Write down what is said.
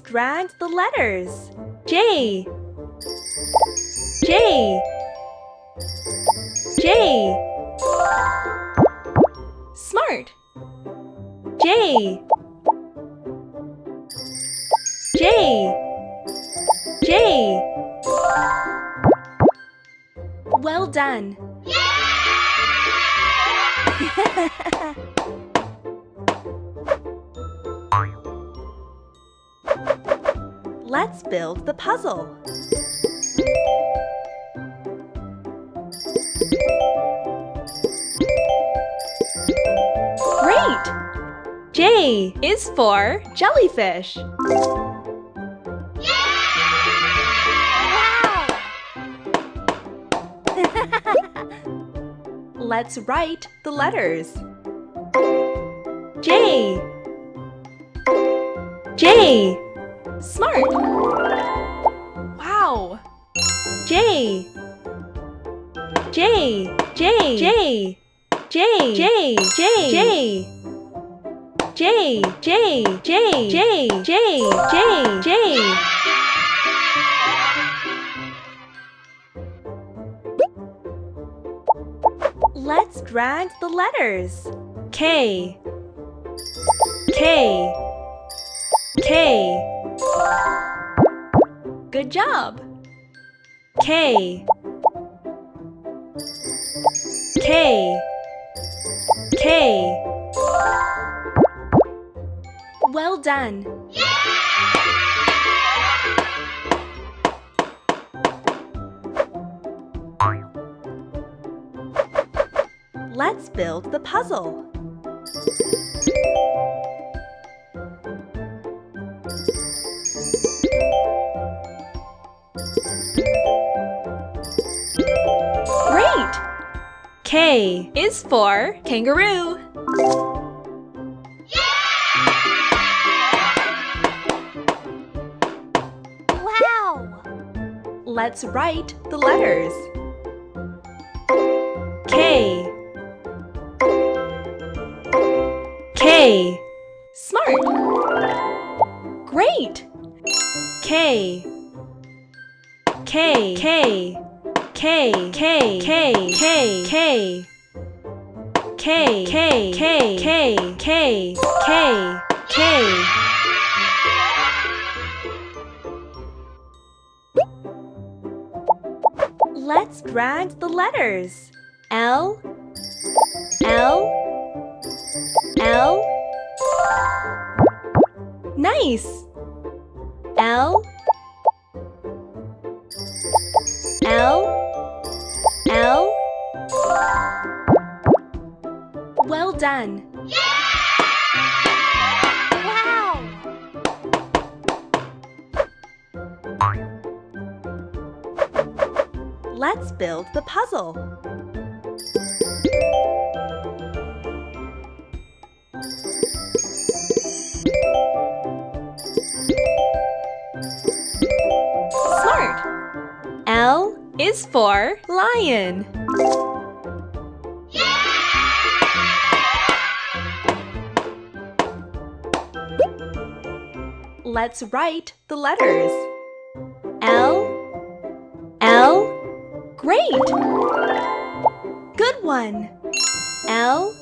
drag the letters. J, J, J. Smart. J, J, J. Well done. Let's build the puzzle. Great! J is for jellyfish. Wow! Let's write the letters. J, J. Smart. Wow. J, J, J, J, J, J, J, J. J, J, J, J, J, J, J. Let's drag the letters. K, K, K. Good job. K, K, K. Well done. Let's build the puzzle. Great! K is for kangaroo. Wow! Let's write the letters. K, K. Smart. Great. K, K, K, K, K, K, K, K. K, K, K, K, K, K, K. Let's drag the letters. L, L, L. Nice. L, L, L. Well done. Wow! Let's build the puzzle. Smart. L is for lion. Let's write the letters. L, L. Great! Good one. L,